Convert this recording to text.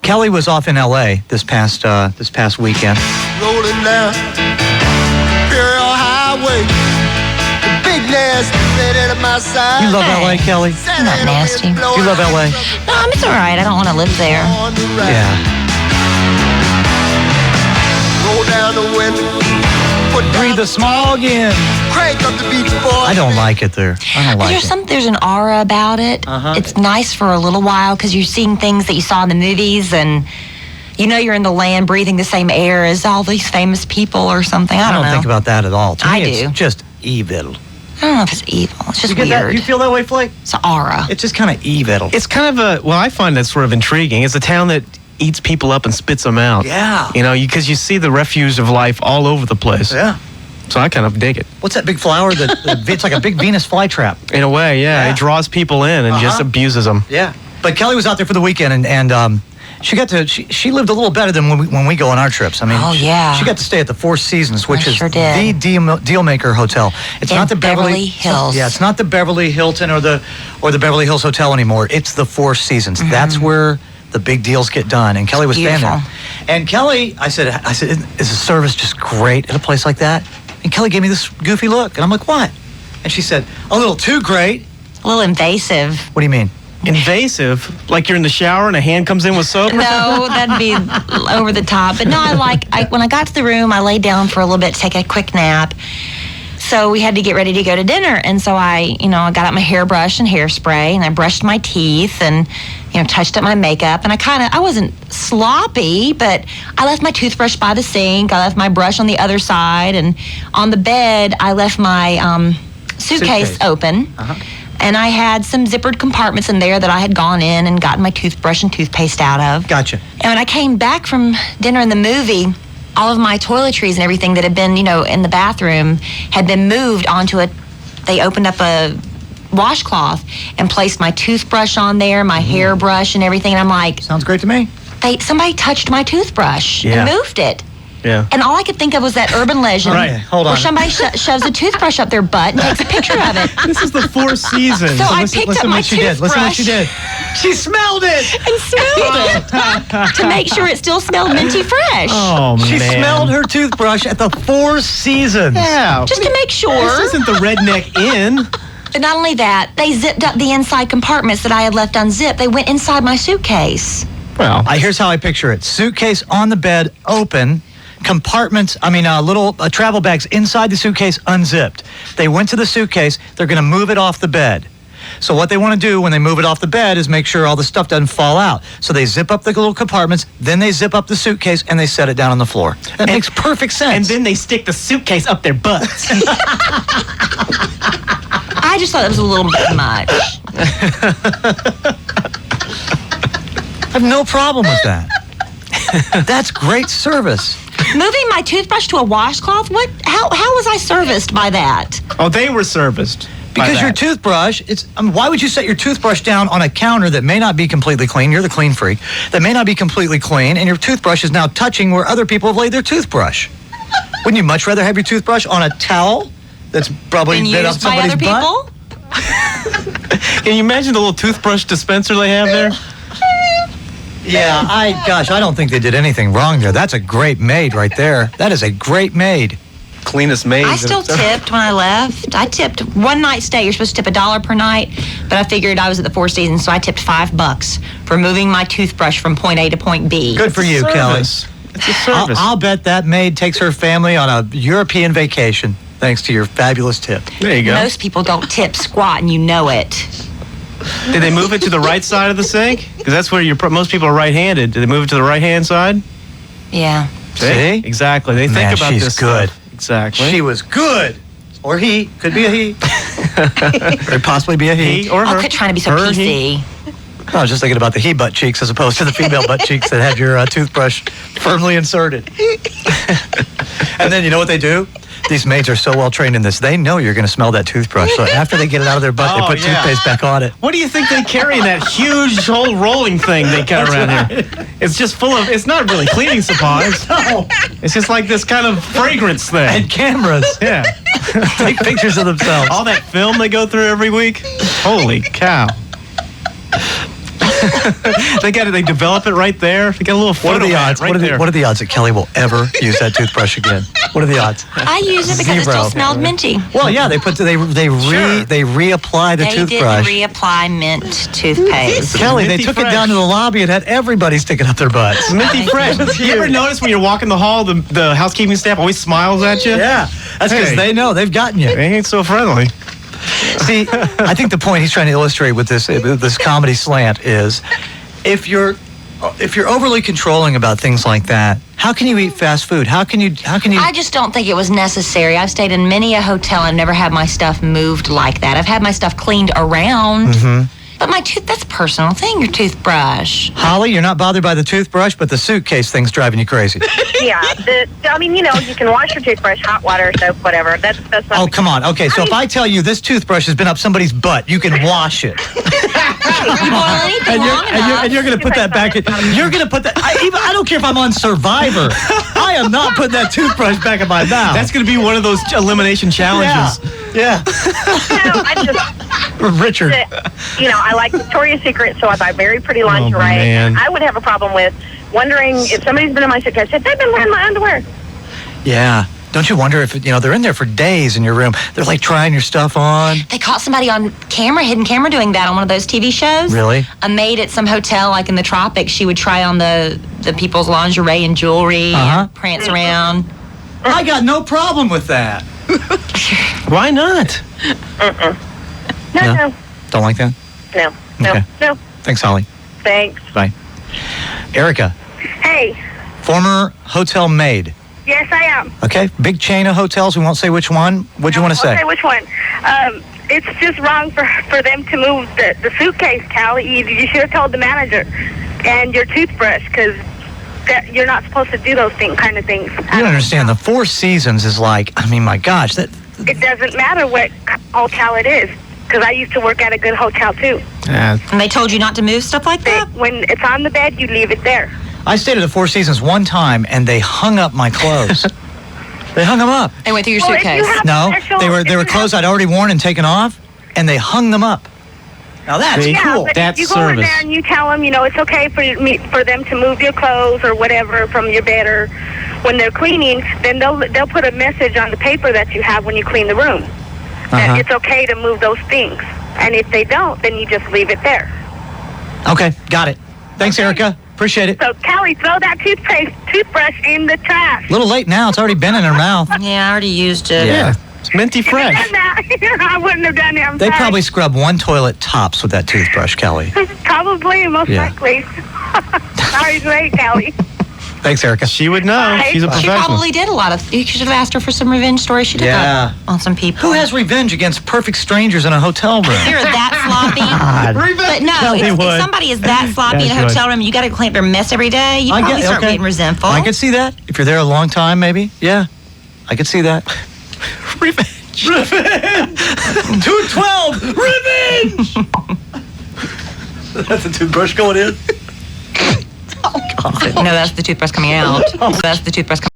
Kelly was off in L.A. this past weekend. Rolling down Imperial Highway. The big nasty lady at my side. You love L.A., Kelly? I'm not nasty. Do you love L.A.? It's all right. I don't want to live there. Yeah. Roll down the window. Breathe the smog in. Crank up the beach boy. I don't like it there. I don't like it. There's an aura about it. It's nice for a little while because you're seeing things that you saw in the movies and you know you're in the land breathing the same air as all these famous people or something. I don't know. think about that at all. To me, I do. It's just evil. I don't know if it's evil. It's just You get weird. that? You feel that way, Flake? It's an aura. It's just kind of evil. It's kind of I find that sort of intriguing. It's a town that eats people up and spits them out. Yeah. You know, because you see the refuse of life all over the place. Yeah. So I kind of dig it. What's that big flower? It's like a big Venus flytrap. In a way, yeah. It draws people in and just abuses them. Yeah. But Kelly was out there for the weekend, and she got to she lived a little better than when we go on our trips. I mean, she got to stay at the Four Seasons, which is the deal maker hotel. It's not the Beverly Hills. Yeah, it's not the Beverly Hilton or the Beverly Hills Hotel anymore. It's the Four Seasons. That's where the big deals get done. And Kelly was staying there. And Kelly, I said, is the service just great at a place like that? And Kelly gave me this goofy look, and I'm like, what? And she said, a little too great. A little invasive. What do you mean? Invasive? Like you're in the shower and a hand comes in with soap? No, that'd be over the top. But no, when I got to the room, I laid down for a little bit to take a quick nap. So we had to get ready to go to dinner. And so I got out my hairbrush and hairspray, and I brushed my teeth and, touched up my makeup. And I wasn't sloppy, but I left my toothbrush by the sink. I left my brush on the other side. And on the bed, I left my suitcase open. And I had some zippered compartments in there that I had gone in and gotten my toothbrush and toothpaste out of. Gotcha. And when I came back from dinner in the movie, all of my toiletries and everything that had been, in the bathroom had been moved onto they opened up a washcloth and placed my toothbrush on there, my hairbrush and everything. And I'm like... Sounds great to me. Somebody touched my toothbrush and moved it. Yeah. And all I could think of was that urban legend where somebody shoves a toothbrush up their butt and takes a picture of it. This is the Four Seasons. So I picked up my toothbrush. Listen what she did. She smelled it. And smelled it to make sure it still smelled minty fresh. Oh, man. She smelled her toothbrush at the Four Seasons. Yeah. Just to make sure. This isn't the Redneck Inn. But not only that, they zipped up the inside compartments that I had left unzipped. They went inside my suitcase. Well, here's how I picture it. Suitcase on the bed, open. Compartments, little travel bags inside the suitcase unzipped. They went to the suitcase. They're going to move it off the bed. So what they want to do when they move it off the bed is make sure all the stuff doesn't fall out. So they zip up the little compartments, then they zip up the suitcase, and they set it down on the floor. That makes perfect sense. And then they stick the suitcase up their butts. I just thought it was a little bit much. I have no problem with that. That's great service. Moving my toothbrush to a washcloth? What? How was I serviced by that? Oh, they were serviced. Because your toothbrush, why would you set your toothbrush down on a counter that may not be completely clean? You're the clean freak. That may not be completely clean, and your toothbrush is now touching where other people have laid their toothbrush. Wouldn't you much rather have your toothbrush on a towel that's probably been up somebody's butt? People? Can you imagine the little toothbrush dispenser they have there? Yeah, I don't think they did anything wrong there. That's a great maid right there. That is a great maid. Cleanest maid. I still tipped when I left. I tipped one night stay. You're supposed to tip $1 per night, but I figured I was at the Four Seasons, so I tipped $5 for moving my toothbrush from point A to point B. Good for you, Kelly. It's a service. I'll bet that maid takes her family on a European vacation thanks to your fabulous tip. There you go. Most people don't tip squat, and you know it. Did they move it to the right side of the sink? Because that's where most people are right-handed. Did they move it to the right-hand side? Yeah. See? Exactly. They think about she's this good. stuff. Exactly. She was good. Or he. Could be a he. Or possibly be a he. He or her. Quit trying to be so Her, PC. I was just thinking about the he butt cheeks as opposed to the female butt cheeks that had your toothbrush firmly inserted. And then you know what they do? These maids are so well trained in this. They know you're going to smell that toothbrush. So after they get it out of their butt, they put toothpaste back on it. What do you think they carry in that huge whole rolling thing they got around here? It's just full of, it's not really cleaning supplies. No. It's just like this kind of fragrance thing. And cameras. Yeah. Take pictures of themselves. All that film they go through every week. Holy cow. They develop it right there. They got a little What are photo the mat odds? right What there. are the odds that Kelly will ever use that toothbrush again? What are the odds? I use it because it Zero. still smelled minty. Well, yeah, they reapply the They toothbrush. didn't reapply mint toothpaste. Kelly, they Minty took fresh. it down to the lobby and had everybody sticking up their butts. Minty fresh. You ever notice when you're walking the hall, the housekeeping staff always smiles at you? Yeah, that's because Hey. they know they've gotten you. They ain't so friendly. See, I think the point he's trying to illustrate with this comedy slant is, if you're overly controlling about things like that, how can you eat fast food? How can you? I just don't think it was necessary. I've stayed in many a hotel and never had my stuff moved like that. I've had my stuff cleaned around. But that's a personal thing, your toothbrush. Holly, you're not bothered by the toothbrush, but the suitcase thing's driving you crazy. Yeah, you can wash your toothbrush, hot water, soap, whatever. That's not. Oh, come on. Okay, so if I tell you this toothbrush has been up somebody's butt, you can wash it. You boil anything long enough. And you're going to put that back in. You're going to put that. I don't care if I'm on Survivor. I am not putting that toothbrush back in my mouth. That's going to be one of those elimination challenges. Yeah. I just, Richard. I like Victoria's Secret, so I buy very pretty lingerie. man. I would have a problem with wondering if somebody's been in my suitcase. Have they been wearing my underwear? Yeah. Don't you wonder if, they're in there for days in your room. They're like trying your stuff on. They caught somebody on camera, hidden camera, doing that on one of those TV shows. Really? A maid at some hotel, like in the tropics, she would try on the people's lingerie and jewelry and prance around. I got no problem with that. Why not? No. Don't like that? No. Okay. No. Thanks, Holly. Thanks. Bye. Erica, Hey, former hotel maid. yes, I am. Okay, big chain of hotels. We won't say which one. What'd you want to say? Okay, which one? It's just wrong for them to move the suitcase, Callie. You should have told the manager and your toothbrush, because you're not supposed to do those kind of things. You don't understand. The Four Seasons is like, my gosh, that. It doesn't matter what hotel it is, because I used to work at a good hotel too. Yeah. And they told you not to move stuff like that? When it's on the bed, you leave it there. I stayed at the Four Seasons one time, and they hung up my clothes. They hung them up. They went through your Well, if you suitcase. have No, special- they if were you clothes have- I'd already worn and taken off, and they hung them up. Now that's See? Yeah, cool. but That's you go in service. there and you tell them, it's okay for them to move your clothes or whatever from your bed, or when they're cleaning, then they'll put a message on the paper that you have when you clean the room. That it's okay to move those things. And if they don't, then you just leave it there. Okay, got it. Thanks, Erica. Appreciate it. So, Callie, throw that toothbrush in the trash. A little late now. It's already been in her mouth. Yeah, I already used it. Yeah. It's minty If fresh. I'd done that, I wouldn't have done it. I'm They sorry. probably scrub one toilet tops with that toothbrush, Kelly. Probably, most Yeah. likely. Sorry, great, Callie. Thanks, Erica. She would know. Bye. She's a She professional. probably did a lot of. You should have asked her for some revenge stories she took Yeah. up on some people. Who has revenge against perfect strangers in a hotel room? If you're that sloppy. But no, Kelly if would. somebody is that sloppy in a Yeah, she would. hotel room, you got to clean up their mess every day. You probably start getting resentful. I could see that. If you're there a long time, maybe. Yeah, I could see that. Revenge. 212! Revenge! That's the toothbrush going in? No, that's the toothbrush coming out. That's the toothbrush coming